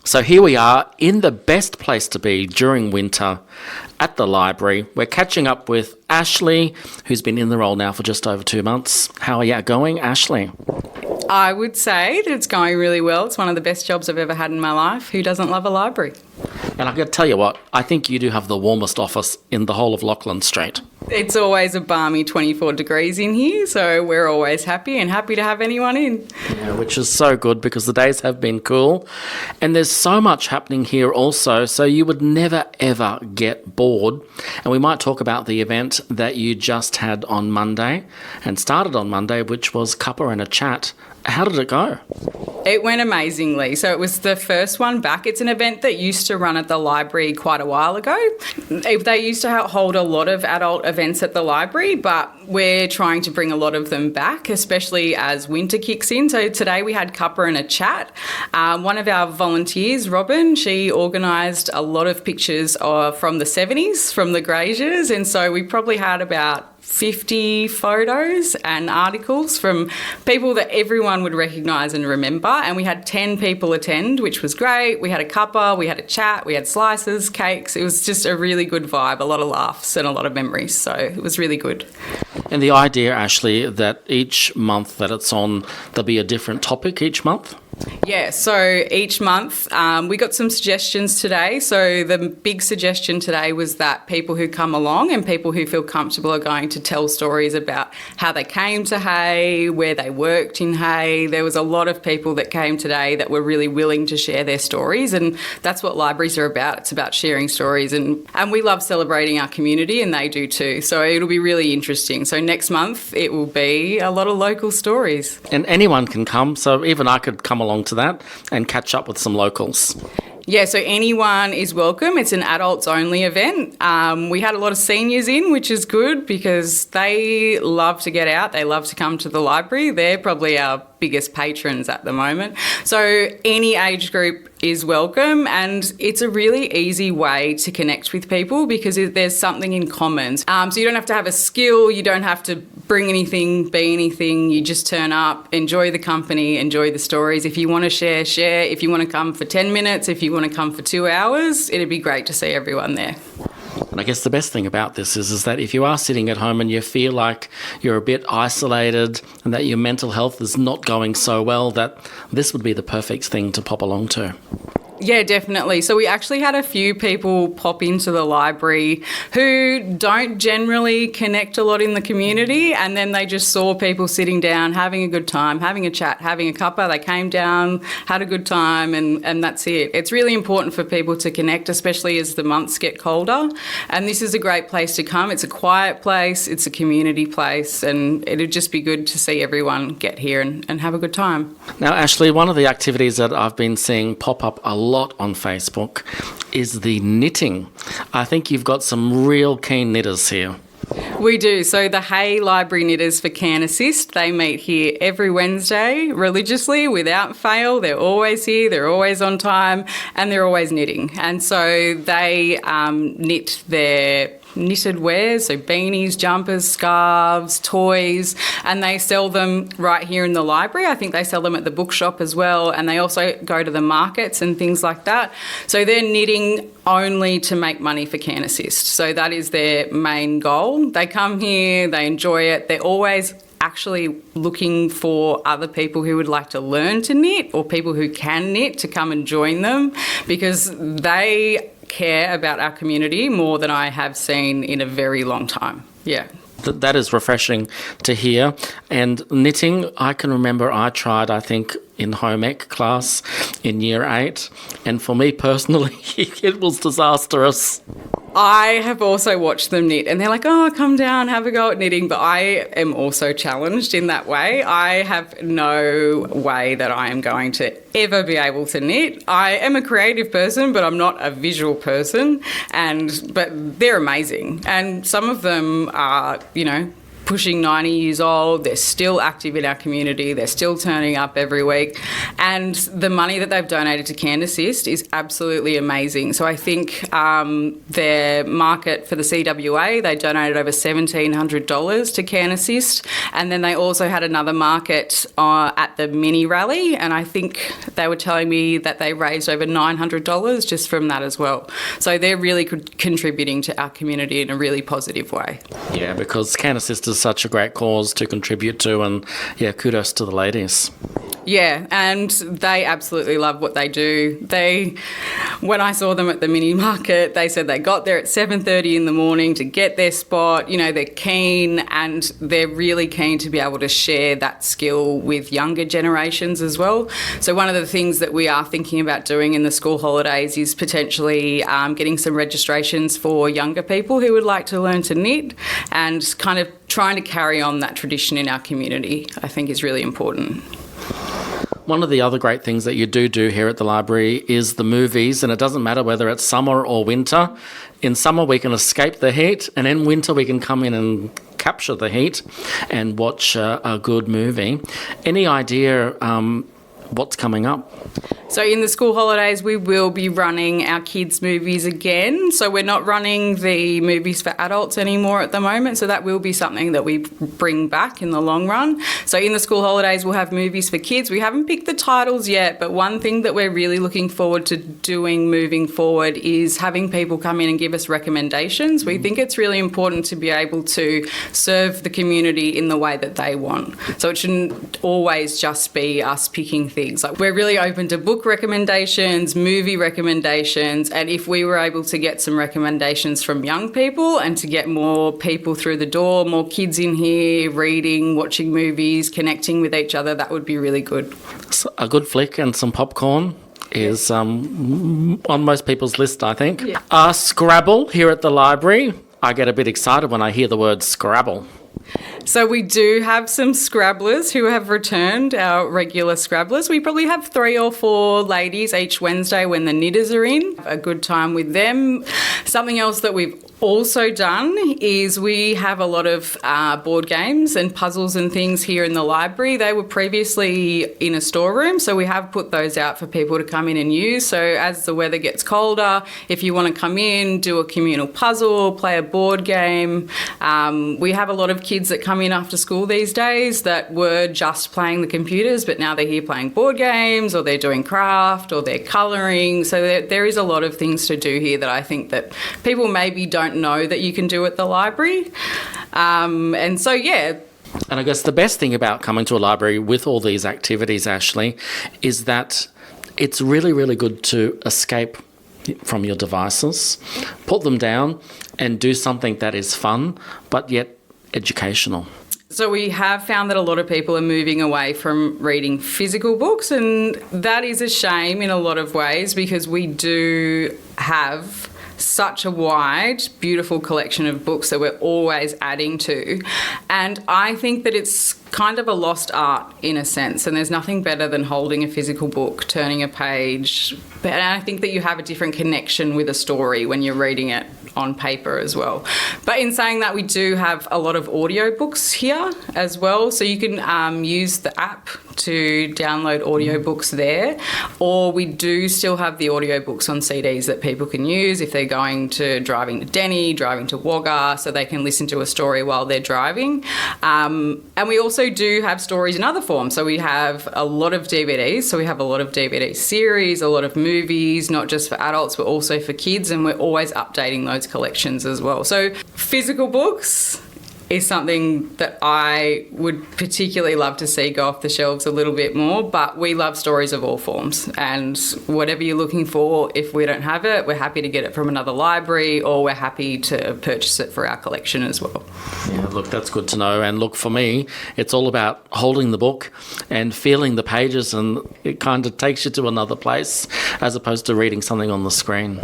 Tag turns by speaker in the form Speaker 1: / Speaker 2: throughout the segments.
Speaker 1: So here we are in the best place to be during winter at the library. We're catching up with Ashleigh, who's been in the role now for just over 2 months. How are you going, Ashleigh?
Speaker 2: I would say that it's going really well. It's one of the best jobs I've ever had in my life. Who doesn't love a library?
Speaker 1: And I've got to tell you what, I think you do have the warmest office in the whole of Lachlan Street.
Speaker 2: It's always a balmy 24 degrees in here, so we're always happy to have anyone in.
Speaker 1: Yeah, which is so good because the days have been cool. And there's so much happening here also, so you would never ever get bored. And we might talk about the event that you just had on Monday and started on Monday, which was Cuppa and a Chat. How did it go?
Speaker 2: It went amazingly. So it was the first one back. It's an event that used to run at the library quite a while ago. They used to hold a lot of adult events at the library, but we're trying to bring a lot of them back, especially as winter kicks in. So today we had Cuppa and a Chat. One of our volunteers, Robin, she organised a lot of pictures from the 70s, from the Graziers, and so we probably had about 50 photos and articles from people that everyone would recognise and remember, and we had 10 people attend, which was great. We had a cuppa, we had a chat, we had slices, cakes. It was just a really good vibe, a lot of laughs and a lot of memories, so it was really good.
Speaker 1: And the idea, Ashleigh, that each month that it's on, there'll be a different topic each month?
Speaker 2: Yeah, so each month we got some suggestions today. So the big suggestion today was that people who come along and people who feel comfortable are going to tell stories about how they came to Hay, where they worked in Hay. There was a lot of people that came today that were really willing to share their stories, and that's what libraries are about. It's about sharing stories, and we love celebrating our community, and they do too. So it'll be really interesting. So next month it will be a lot of local stories.
Speaker 1: And anyone can come, so even I could come along to that and catch up with some locals.
Speaker 2: Yeah, so anyone is welcome. It's an adults-only event. We had a lot of seniors in, which is good because they love to get out. They love to come to the library. They're probably our biggest patrons at the moment. So any age group is welcome, and it's a really easy way to connect with people because there's something in common. So you don't have to have a skill, you don't have to bring anything, be anything, you just turn up, enjoy the company, enjoy the stories. If you want to share, share. If you want to come for 10 minutes, if you want to come for 2 hours, it'd be great to see everyone there.
Speaker 1: And I guess the best thing about this is that if you are sitting at home and you feel like you're a bit isolated and that your mental health is not going so well, that this would be the perfect thing to pop along to.
Speaker 2: Yeah, definitely. So we actually had a few people pop into the library who don't generally connect a lot in the community, and then they just saw people sitting down, having a good time, having a chat, having a cuppa. They came down, had a good time, and that's it. It's really important for people to connect, especially as the months get colder. And this is a great place to come. It's a quiet place, it's a community place, and it'd just be good to see everyone get here and have a good time.
Speaker 1: Now, Ashleigh, one of the activities that I've been seeing pop up a lot on Facebook is the knitting. I think you've got some real keen knitters here.
Speaker 2: We do. So the Hay Library Knitters for Can Assist, they meet here every Wednesday religiously without fail. They're always here, they're always on time, and they're always knitting. And so they knit their knitted wares, so beanies, jumpers, scarves, toys, and they sell them right here in the library. I think they sell them at the bookshop as well, and they also go to the markets and things like that. So they're knitting only to make money for Can Assist. So that is their main goal. They come here, they enjoy it, they're always actually looking for other people who would like to learn to knit or people who can knit to come and join them because they care about our community more than I have seen in a very long time. Yeah.
Speaker 1: That is refreshing to hear. And knitting, I can remember I tried, I think, in home ec class in year 8. And for me personally, it was disastrous.
Speaker 2: I have also watched them knit and they're like, oh, come down, have a go at knitting. But I am also challenged in that way. I have no way that I am going to ever be able to knit. I am a creative person, but I'm not a visual person. But they're amazing. And some of them are, pushing 90 years old. They're still active in our community. They're still turning up every week. And the money that they've donated to Can Assist is absolutely amazing. So I think their market for the CWA, they donated over $1,700 to Can Assist. And then they also had another market at the mini rally. And I think they were telling me that they raised over $900 just from that as well. So they're really contributing to our community in a really positive way.
Speaker 1: Yeah, because Can Assist is such a great cause to contribute to, and yeah, kudos to the ladies.
Speaker 2: Yeah, and they absolutely love what they do. When I saw them at the mini market, they said they got there at 7:30 in the morning to get their spot. You know, they're keen, and they're really keen to be able to share that skill with younger generations as well. So one of the things that we are thinking about doing in the school holidays is potentially getting some registrations for younger people who would like to learn to knit, and kind of trying to carry on that tradition in our community, I think, is really important.
Speaker 1: One of the other great things that you do here at the library is the movies, and it doesn't matter whether it's summer or winter. In summer we can escape the heat, and in winter we can come in and capture the heat and watch a good movie. Any idea what's coming up?
Speaker 2: So in the school holidays, we will be running our kids' movies again. So we're not running the movies for adults anymore at the moment. So that will be something that we bring back in the long run. So in the school holidays, we'll have movies for kids. We haven't picked the titles yet, but one thing that we're really looking forward to doing moving forward is having people come in and give us recommendations. We think it's really important to be able to serve the community in the way that they want. So it shouldn't always just be us picking things. Like, we're really open to book recommendations, movie recommendations, and if we were able to get some recommendations from young people and to get more people through the door, more kids in here reading, watching movies, connecting with each other, that would be really good.
Speaker 1: A good flick and some popcorn is on most people's list, I think. Yeah. Scrabble here at the library. I get a bit excited when I hear the word Scrabble.
Speaker 2: So we do have some Scrabblers who have returned, our regular Scrabblers. We probably have 3 or 4 ladies each Wednesday when the knitters are in. A good time with them. Something else that we've also done is we have a lot of board games and puzzles and things here in the library. They were previously in a storeroom, so we have put those out for people to come in and use. So as the weather gets colder, if you want to come in, do a communal puzzle, play a board game. We have a lot of kids that come in after school these days that were just playing the computers, but now they're here playing board games, or they're doing craft, or they're colouring. So there is a lot of things to do here that I think that people maybe don't know that you can do at the library. And so, yeah.
Speaker 1: And I guess the best thing about coming to a library with all these activities, Ashleigh, is that it's really, really good to escape from your devices, put them down and do something that is fun, but yet educational.
Speaker 2: So we have found that a lot of people are moving away from reading physical books, and that is a shame in a lot of ways, because we do have such a wide, beautiful collection of books that we're always adding to. And I think that it's kind of a lost art in a sense, and there's nothing better than holding a physical book, turning a page. But I think that you have a different connection with a story when you're reading it on paper as well. But in saying that, we do have a lot of audiobooks here as well. So you can use the app to download audiobooks there, or we do still have the audiobooks on CDs that people can use if they're driving to Denny, driving to Wagga, so they can listen to a story while they're driving. And we also do have stories in other forms. So we have a lot of DVDs. So we have a lot of DVD series, a lot of movies, not just for adults, but also for kids. And we're always updating those collections as well. So physical books is something that I would particularly love to see go off the shelves a little bit more, but we love stories of all forms, and whatever you're looking for, if we don't have it, we're happy to get it from another library, or we're happy to purchase it for our collection as well.
Speaker 1: Yeah, look, that's good to know. And look, for me, it's all about holding the book and feeling the pages, and it kind of takes you to another place as opposed to reading something on the screen.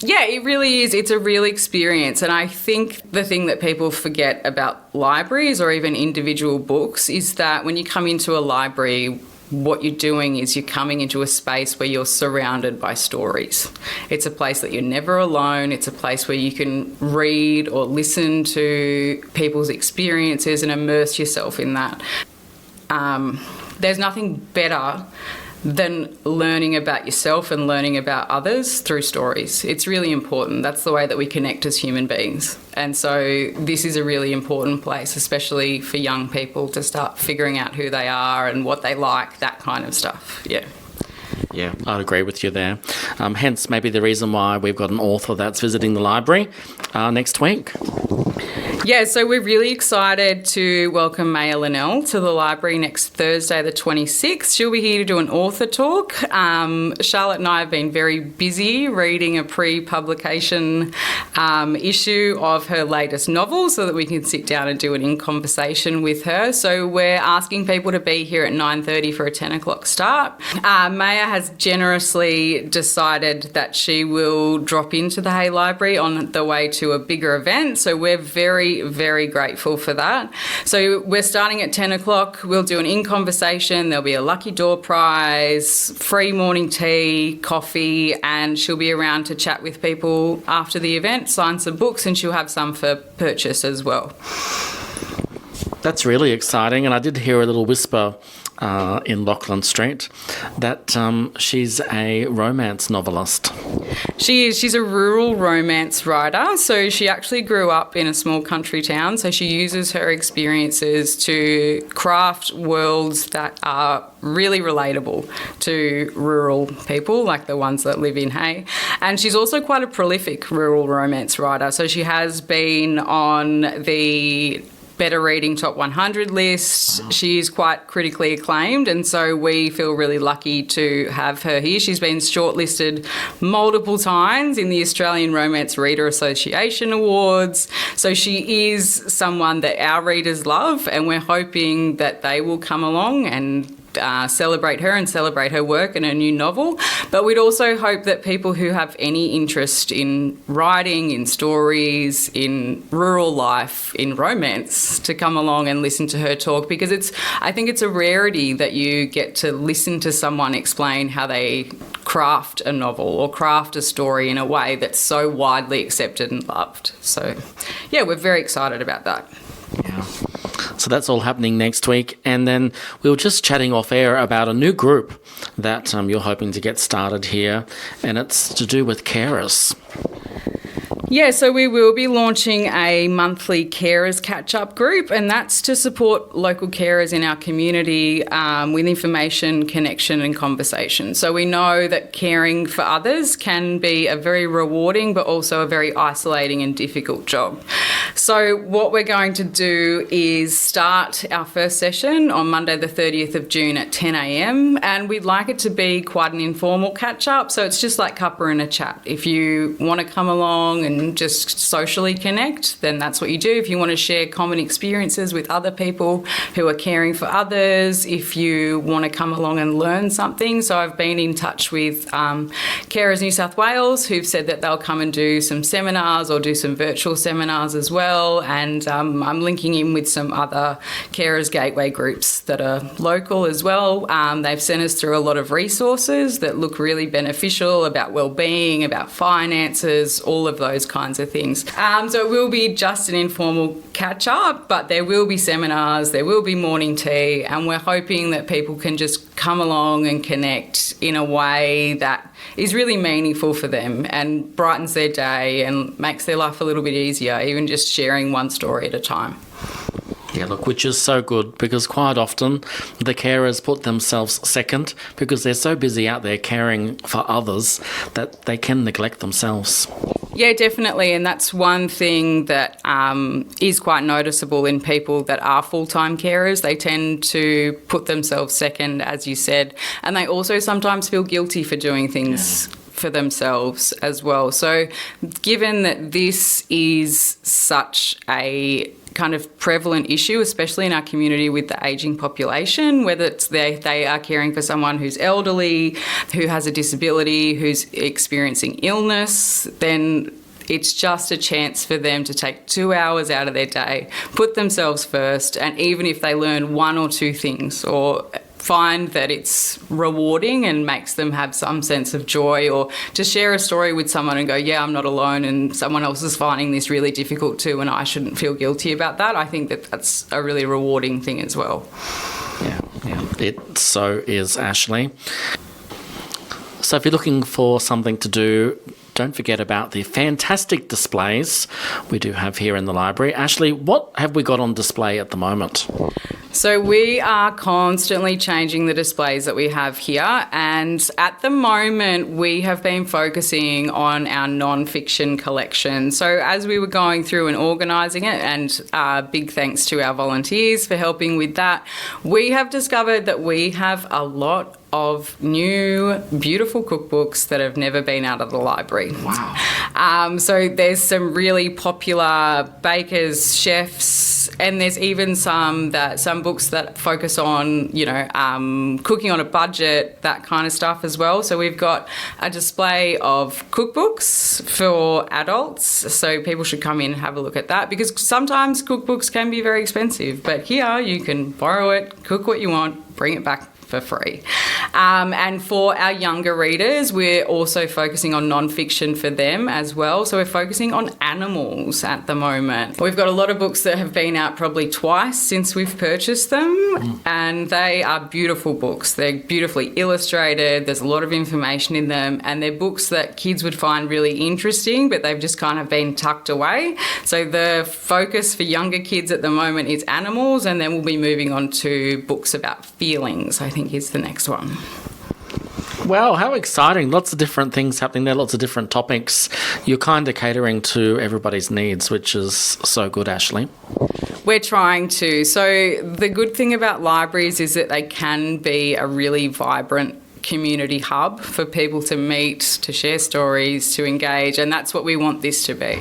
Speaker 2: Yeah, it really is. It's a real experience. And I think the thing that people forget about libraries or even individual books is that when you come into a library, what you're doing is you're coming into a space where you're surrounded by stories. It's a place that you're never alone. It's a place where you can read or listen to people's experiences and immerse yourself in that. There's nothing better than learning about yourself and learning about others through stories. It's really important. That's the way that we connect as human beings. And so this is a really important place, especially for young people, to start figuring out who they are and what they like, that kind of stuff. Yeah.
Speaker 1: Yeah, I'd agree with you there. Hence, maybe the reason why we've got an author that's visiting the library next week.
Speaker 2: Yeah, so we're really excited to welcome Maya Linnell to the library next Thursday, the 26th. She'll be here to do an author talk. Charlotte and I have been very busy reading a pre-publication issue of her latest novel so that we can sit down and do an in-conversation with her. So we're asking people to be here at 9:30 for a 10 o'clock start. Maya has generously decided that she will drop into the Hay Library on the way to a bigger event. So we're very, very grateful for that. So we're starting at 10 o'clock. We'll do an in-conversation. There'll be a lucky door prize, free morning tea, coffee, and she'll be around to chat with people after the event, sign some books, and she'll have some for purchase as well.
Speaker 1: That's really exciting, and I did hear a little whisper in Lachlan Street that she's a romance novelist.
Speaker 2: She is. She's a rural romance writer. So she actually grew up in a small country town. So she uses her experiences to craft worlds that are really relatable to rural people, like the ones that live in Hay. And she's also quite a prolific rural romance writer. So she has been on the Better Reading Top 100 list. Wow. She's quite critically acclaimed, and so we feel really lucky to have her here. She's been shortlisted multiple times in the Australian Romance Reader Association Awards. So she is someone that our readers love, and we're hoping that they will come along and celebrate her and celebrate her work and her new novel. But we'd also hope that people who have any interest in writing, in stories, in rural life, in romance, to come along and listen to her talk, because I think it's a rarity that you get to listen to someone explain how they craft a novel or craft a story in a way that's so widely accepted and loved. So, yeah, we're very excited about that.
Speaker 1: Yeah. So that's all happening next week. And then we were just chatting off air about a new group that you're hoping to get started here, and it's to do with carers.
Speaker 2: Yeah, so we will be launching a monthly carers catch-up group, and that's to support local carers in our community with information, connection and conversation. So we know that caring for others can be a very rewarding but also a very isolating and difficult job. So what we're going to do is start our first session on Monday the 30th of June at 10 a.m, and we'd like it to be quite an informal catch-up, so it's just like cuppa and a chat. If you want to come along and just socially connect, then that's what you do. If you want to share common experiences with other people who are caring for others, if you want to come along and learn something. So I've been in touch with Carers New South Wales, who've said that they'll come and do some seminars or do some virtual seminars as well. And I'm linking in with some other Carers Gateway groups that are local as well. They've sent us through a lot of resources that look really beneficial about wellbeing, about finances, all of those kinds of things. So it will be just an informal catch up, but there will be seminars, there will be morning tea, and we're hoping that people can just come along and connect in a way that is really meaningful for them and brightens their day and makes their life a little bit easier, even just sharing one story at a time.
Speaker 1: Yeah, look, which is so good, because quite often the carers put themselves second because they're so busy out there caring for others that they can neglect themselves.
Speaker 2: Yeah, definitely. And that's one thing that is quite noticeable in people that are full-time carers. They tend to put themselves second, as you said, and they also sometimes feel guilty for doing things for themselves as well. So given that this is such a kind of prevalent issue, especially in our community with the ageing population, whether it's they are caring for someone who's elderly, who has a disability, who's experiencing illness, then it's just a chance for them to take 2 hours out of their day, put themselves first, and even if they learn one or two things or find that it's rewarding and makes them have some sense of joy, or to share a story with someone and go, yeah, I'm not alone and someone else is finding this really difficult too and I shouldn't feel guilty about that. I think that that's a really rewarding thing as well.
Speaker 1: Yeah, it so is, Ashleigh. So if you're looking for something to do, don't forget about the fantastic displays we do have here in the library. Ashleigh, what have we got on display at the moment?
Speaker 2: So we are constantly changing the displays that we have here, and at the moment we have been focusing on our non-fiction collection. So as we were going through and organising it, and big thanks to our volunteers for helping with that, we have discovered that we have a lot of new, beautiful cookbooks that have never been out of the library.
Speaker 1: Wow.
Speaker 2: So there's some really popular bakers, chefs, and there's even some books that focus on, cooking on a budget, that kind of stuff as well. So we've got a display of cookbooks for adults, so people should come in and have a look at that, because sometimes cookbooks can be very expensive, but here you can borrow it, cook what you want, bring it back for free. And for our younger readers, we're also focusing on non-fiction for them as well. So we're focusing on animals at the moment. We've got a lot of books that have been out probably twice since we've purchased them, and they are beautiful books. They're beautifully illustrated. There's a lot of information in them, and they're books that kids would find really interesting, but they've just kind of been tucked away. So the focus for younger kids at the moment is animals, and then we'll be moving on to books about feelings, I think is the next one.
Speaker 1: Wow, how exciting. Lots of different things happening there, lots of different topics. You're kind of catering to everybody's needs, which is so good, Ashleigh.
Speaker 2: We're trying to. So the good thing about libraries is that they can be a really vibrant community hub for people to meet, to share stories, to engage, and that's what we want this to be.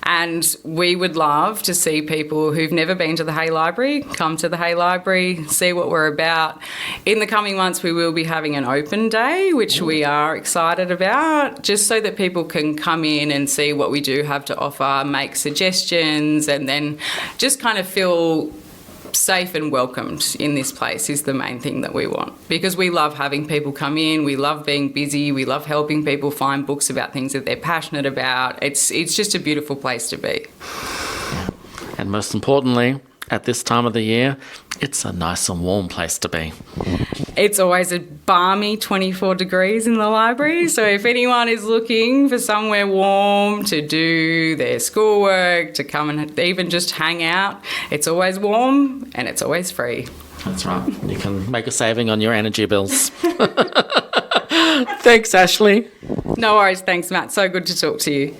Speaker 2: And we would love to see people who've never been to the Hay Library come to the Hay Library, see what we're about. In the coming months we will be having an open day, which we are excited about, just so that people can come in and see what we do have to offer, make suggestions, and then just kind of feel safe and welcomed in this place is the main thing that we want, because we love having people come in, we love being busy, we love helping people find books about things that they're passionate about. It's just a beautiful place to be.
Speaker 1: And most importantly, at this time of the year, it's a nice and warm place to be.
Speaker 2: It's always a balmy 24 degrees in the library, so if anyone is looking for somewhere warm to do their schoolwork, to come and even just hang out, it's always warm and it's always free.
Speaker 1: That's right. You can make a saving on your energy bills. Thanks, Ashleigh.
Speaker 2: No worries. Thanks, Matt. So good to talk to you.